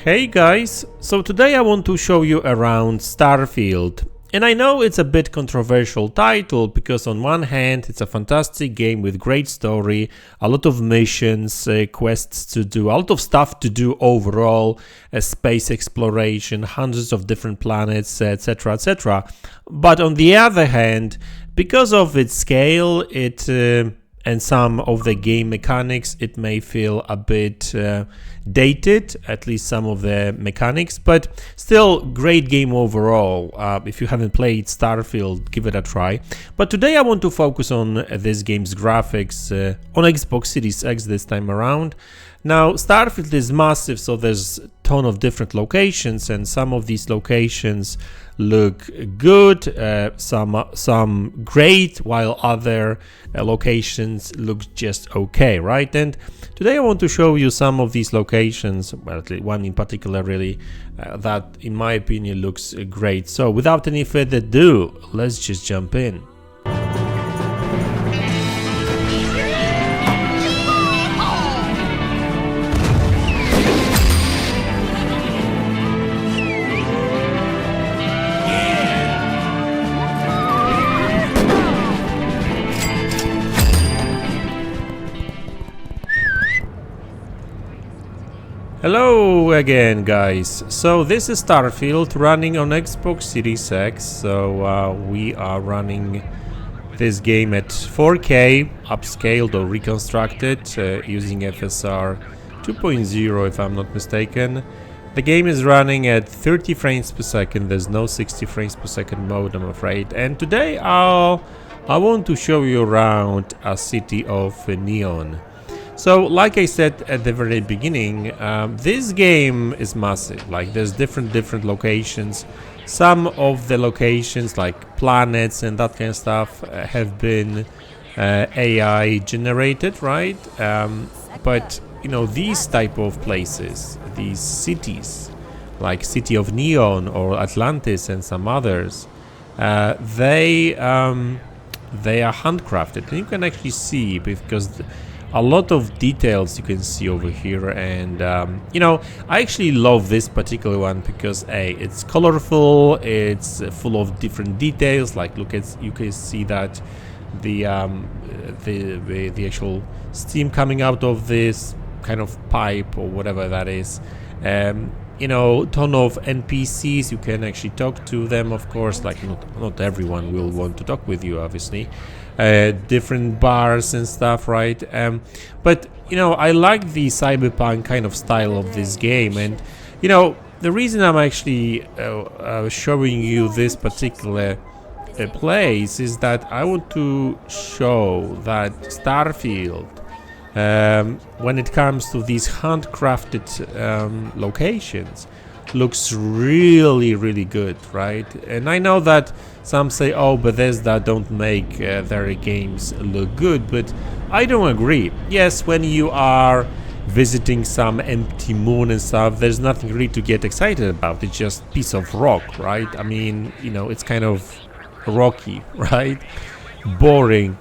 Hey guys, so today I want to show you around Starfield. And I know it's a bit controversial title because on one hand it's a fantastic game with great story, a lot of missions, quests to do, a lot of stuff to do overall, space exploration, hundreds of different planets, etc, etc. But on the other hand, because of its scale, and some of the game mechanics, it may feel a bit dated, at least some of the mechanics, but still great game overall. If you haven't played Starfield, give it a try. But today I want to focus on this game's graphics on Xbox Series X this time around. Now, Starfield is massive, so there's a ton of different locations, and some of these locations look good, some great, while other locations look just okay, right? And today I want to show you some of these locations, well, at least one in particular really, that in my opinion looks great. So without any further ado, let's just jump in. Hello again, guys. So this is Starfield running on Xbox Series X. So we are running this game at 4K, upscaled or reconstructed using FSR 2.0 if I'm not mistaken. The game is running at 30 frames per second. There's no 60 frames per second mode, I'm afraid. And today I want to show you around a city of Neon. So, like I said at the very beginning, this game is massive. Like, there's different locations. Some of the locations, like planets and that kind of stuff, have been AI generated, right? But you know, these type of places, these cities, like City of Neon or Atlantis and some others, they are handcrafted, and you can actually see because a lot of details you can see over here. And you know, I actually love this particular one because it's colorful, it's full of different details. Like, look at, you can see that the actual steam coming out of this kind of pipe or whatever that is. You know, ton of NPCs, you can actually talk to them, of course. Like, not everyone will want to talk with you, obviously. Different bars and stuff, right? But you know, I like the cyberpunk kind of style of this game. And you know, the reason I'm actually showing you this particular place is that I want to show that Starfield, when it comes to these handcrafted locations, looks really good, right? And I know that some say, oh, Bethesda don't make their games look good, but I don't agree. Yes, when you are visiting some empty moon and stuff, there's nothing really to get excited about. It's just a piece of rock, right? I mean, you know, it's kind of rocky, right? Boring.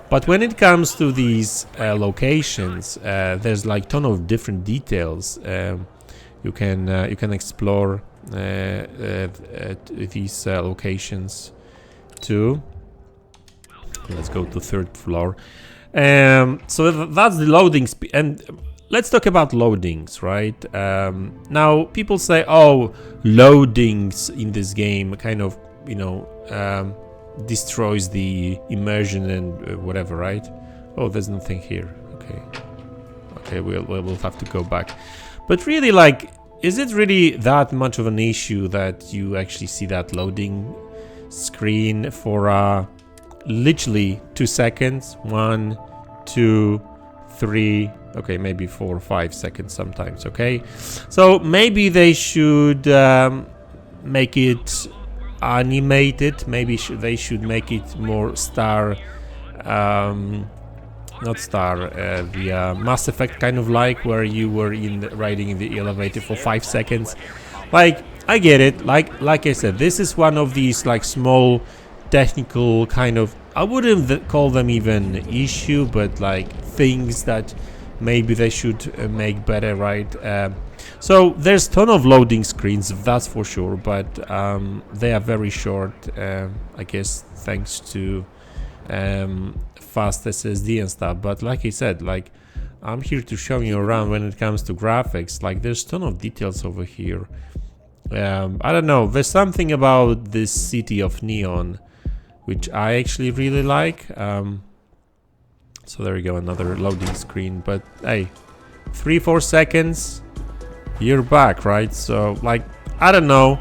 But when it comes to these locations, there's like ton of different details. You can explore these locations too. Let's go to third floor. So that's the loading speed. And let's talk about loadings, right? Now people say, oh, loadings in this game kind of, you know, destroys the immersion and whatever, right? Oh, there's nothing here. Okay, we'll have to go back. But really, like, is it really that much of an issue that you actually see that loading screen for literally 2 seconds? 1, 2, 3, okay, maybe 4 or 5 seconds sometimes, okay? So maybe they should make it animated. Maybe they should make it more the Mass Effect kind of, like where you were riding in the elevator for 5 seconds. Like, I get it. Like I said, this is one of these like small technical kind of, I wouldn't call them even issue, but like things that maybe they should make better, right? So there's ton of loading screens, that's for sure, but they are very short, I guess thanks to fast SSD and stuff. But like I said, like, I'm here to show you around when it comes to graphics. Like, there's ton of details over here. I don't know, there's something about this city of neon which I actually really like. So there we go, another loading screen. But hey, 3-4 seconds, you're back, right? So, like, I don't know,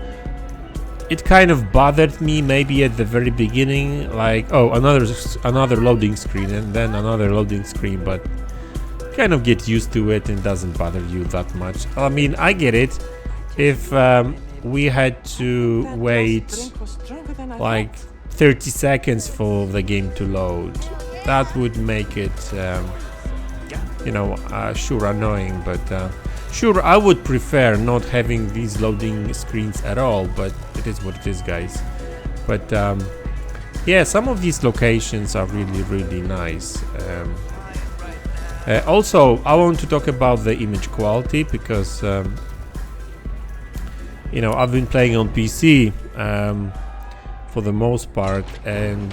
it kind of bothered me maybe at the very beginning, like, oh, another loading screen, and then another loading screen, but kind of get used to it and doesn't bother you that much. I mean, I get it. If we had to wait like 30 seconds for the game to load, that would make it, you know, sure, annoying, but sure, I would prefer not having these loading screens at all, but it is what it is, guys. But yeah, some of these locations are really nice. Also, I want to talk about the image quality because you know, I've been playing on PC for the most part, and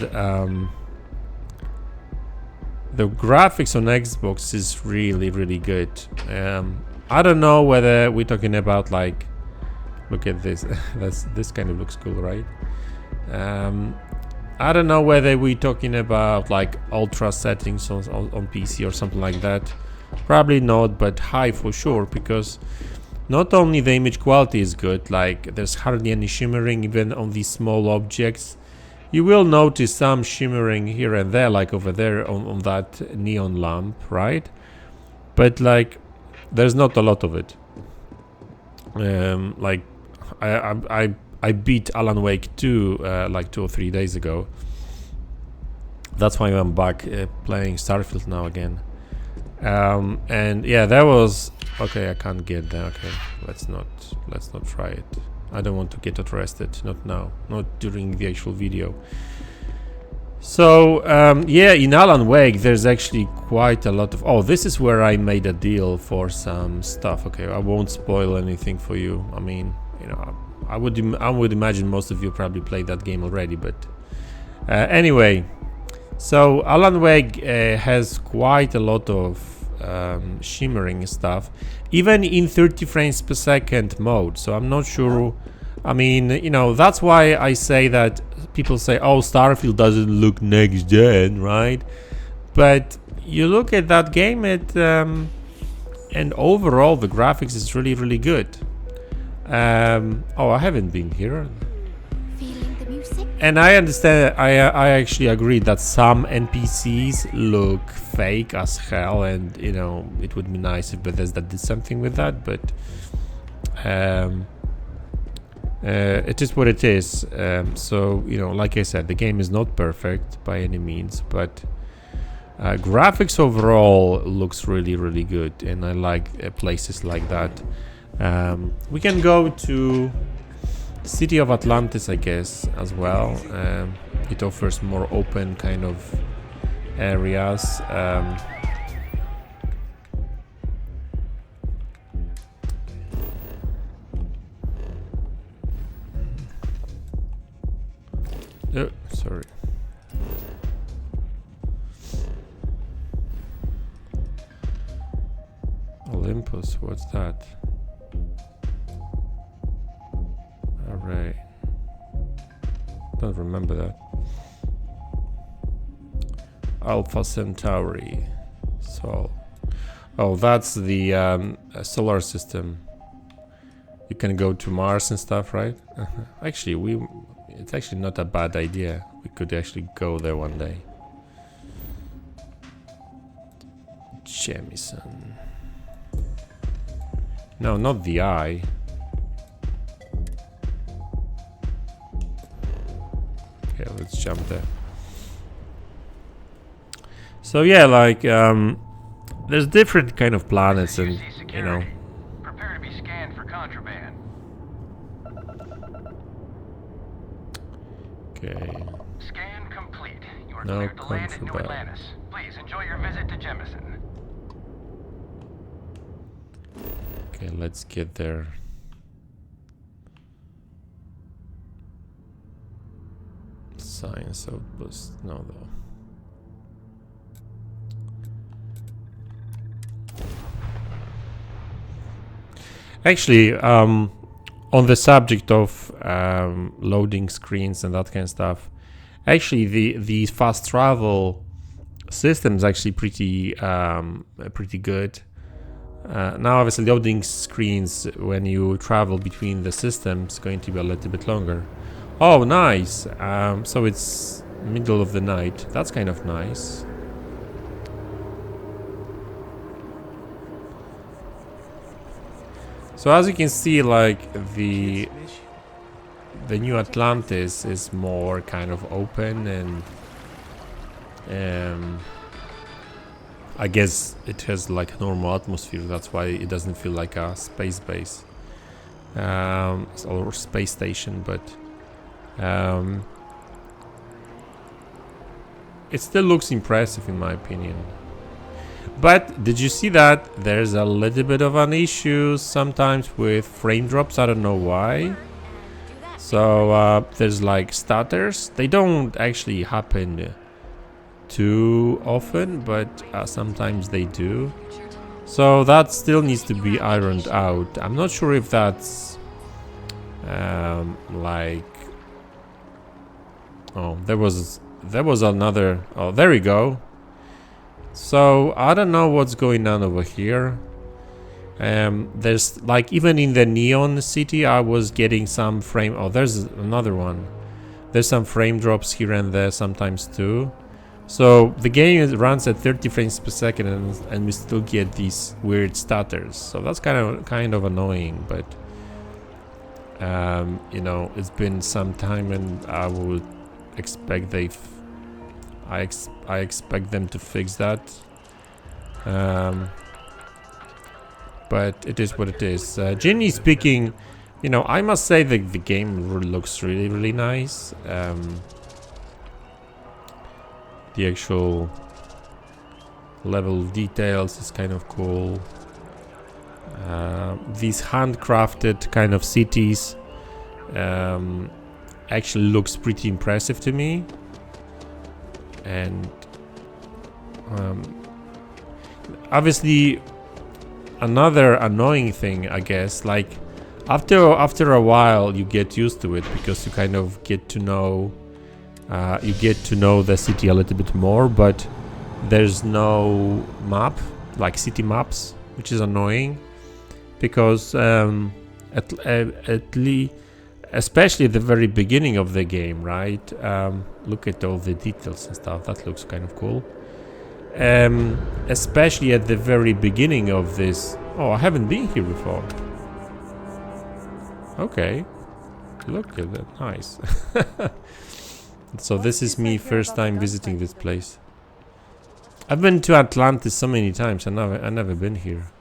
the graphics on Xbox is really good. I don't know whether we're talking about, like, look at this. This kind of looks cool, right? I don't know whether we're talking about like ultra settings on PC or something like that. Probably not, but high for sure, because not only the image quality is good, like there's hardly any shimmering even on these small objects. You will notice some shimmering here and there, like over there on that neon lamp, right? But like, there's not a lot of it. Like, I beat Alan Wake 2 like 2 or 3 days ago. That's why I'm back playing Starfield now again. And yeah, that was okay. I can't get there. Okay, let's not try it. I don't want to get arrested. Not now. Not during the actual video. So yeah, in Alan Wake there's actually quite a lot of. Oh, this is where I made a deal for some stuff. Okay, I won't spoil anything for you. I mean, you know, I would imagine most of you probably played that game already. But anyway, so Alan Wake has quite a lot of shimmering stuff, even in 30 frames per second mode. So I'm not sure. I mean, you know, that's why I say that people say, oh, Starfield doesn't look next gen, right? But you look at that game, and overall the graphics is really good. Oh, I haven't been here. Feeling the music? And I understand, I actually agree that some NPCs look fake as hell, and you know, it would be nice if Bethesda did something with that, but it is what it is. So, you know, like I said, the game is not perfect by any means, but graphics overall looks really good, and I like places like that. We can go to the city of Atlantis, I guess, as well. It offers more open kind of areas. Oh, sorry. Olympus, what's that? Alright. Don't remember that. Alpha Centauri. So, oh, that's the solar system. You can go to Mars and stuff, right? Actually, it's actually not a bad idea. We could actually go there one day. Jemison. No, not the eye. Okay, let's jump there. So yeah, like there's different kind of planets, and you know. Prepare to be scanned for contraband. Okay. Scan complete. You are No cleared to land at New contraband. Atlantis. Please enjoy your visit to Jemison. Okay, let's get there. Science outpost. No, though. Actually, on the subject of loading screens and that kind of stuff, actually the fast travel system is actually pretty good. Now, obviously, loading screens when you travel between the systems is going to be a little bit longer. Oh, nice. So it's middle of the night. That's kind of nice. So as you can see, like the new Atlantis is more kind of open, and I guess it has like a normal atmosphere. That's why it doesn't feel like a space base or space station, but it still looks impressive in my opinion. But did you see that there's a little bit of an issue sometimes with frame drops? I don't know why. So there's like stutters. They don't actually happen too often, but sometimes they do. So that still needs to be ironed out. I'm not sure if that's like... Oh, there was another... Oh, there we go. So I don't know what's going on over here. There's like, even in the Neon City I was getting some frame... Oh, there's another one. There's some frame drops here and there sometimes too. So the game runs at 30 frames per second, and we still get these weird stutters. So that's kind of annoying, but you know, it's been some time, and I would expect I expect them to fix that. But it is what it is. Generally speaking, you know, I must say that the game looks really nice. The actual level details is kind of cool. These handcrafted kind of cities actually looks pretty impressive to me. And obviously another annoying thing, I guess, like after a while you get used to it, because you kind of get to know the city a little bit more, but there's no map, like city maps, which is annoying, because especially at the very beginning of the game, right? Look at all the details and stuff. That looks kind of cool. Especially at the very beginning of this. Oh, I haven't been here before. Okay. Look at that. Nice. So this is me first time visiting this place. I've been to Atlantis so many times. I never been here.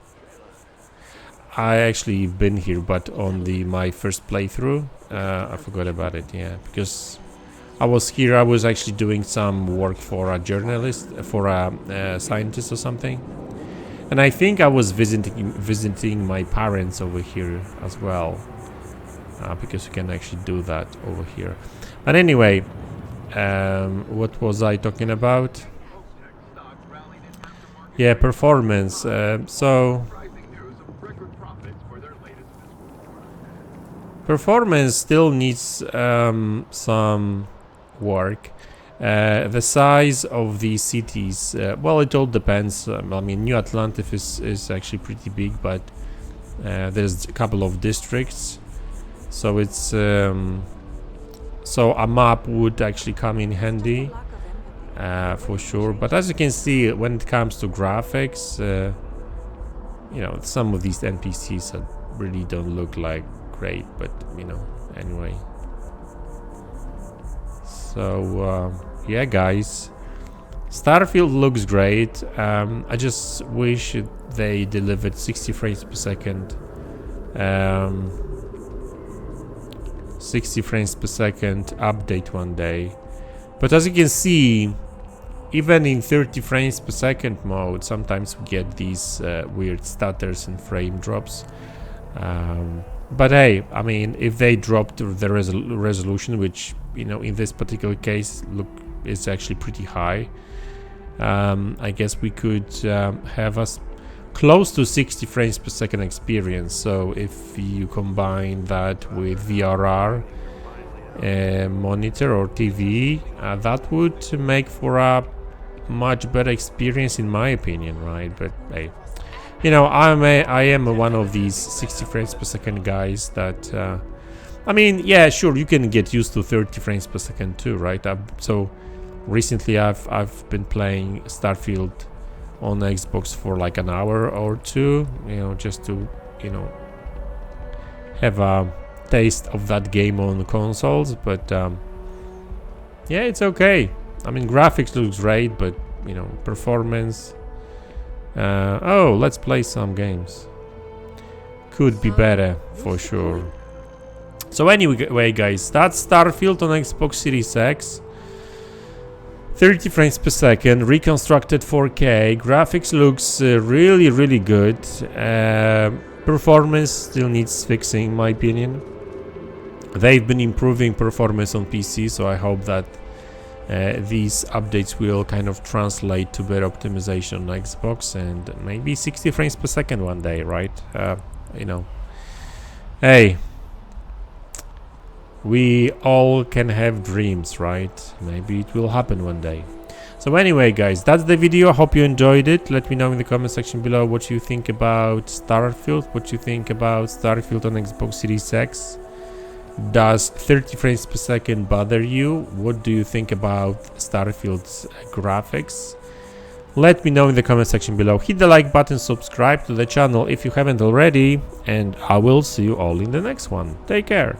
I actually been here, but on my first playthrough, I forgot about it. Yeah, because I was here. I was actually doing some work for a journalist, for a scientist or something, and I think I was visiting my parents over here as well, because you can actually do that over here. But anyway, what was I talking about? Yeah, performance. So. Performance still needs some work. The size of these cities, well, it all depends. I mean, New Atlantis is actually pretty big, but there's a couple of districts, so it's so a map would actually come in handy for sure. But as you can see, when it comes to graphics, you know, some of these NPCs really don't look like great, but you know, anyway. So yeah, guys, Starfield looks great. I just wish they delivered 60 frames per second. 60 frames per second update one day. But as you can see, even in 30 frames per second mode, sometimes we get these weird stutters and frame drops. But hey, I mean, if they dropped the resolution, which, you know, in this particular case, look, is actually pretty high, I guess we could have us close to 60 frames per second experience. So if you combine that with VRR monitor or TV, that would make for a much better experience, in my opinion, right? But hey, you know, I am one of these 60 frames per second guys that I mean, yeah, sure, you can get used to 30 frames per second too, right? So recently I've been playing Starfield on Xbox for like an hour or two, you know, just to, you know, have a taste of that game on the consoles. But yeah, it's okay. I mean, graphics looks great, but, you know, performance, oh, let's play some games, could be better for sure. So anyway, guys, that's Starfield on Xbox Series X. 30 frames per second, reconstructed 4K, graphics looks really good. Performance still needs fixing, in my opinion. They've been improving performance on PC, so I hope that these updates will kind of translate to better optimization on Xbox and maybe 60 frames per second one day, right? You know, hey, we all can have dreams, right? Maybe it will happen one day. So anyway, guys, that's the video. I hope you enjoyed it. Let me know in the comment section below what you think about Starfield, what you think about Starfield on Xbox Series X. Does 30 frames per second bother you? What do you think about Starfield's graphics? Let me know in the comment section below. Hit the like button, subscribe to the channel if you haven't already, and I will see you all in the next one. Take care.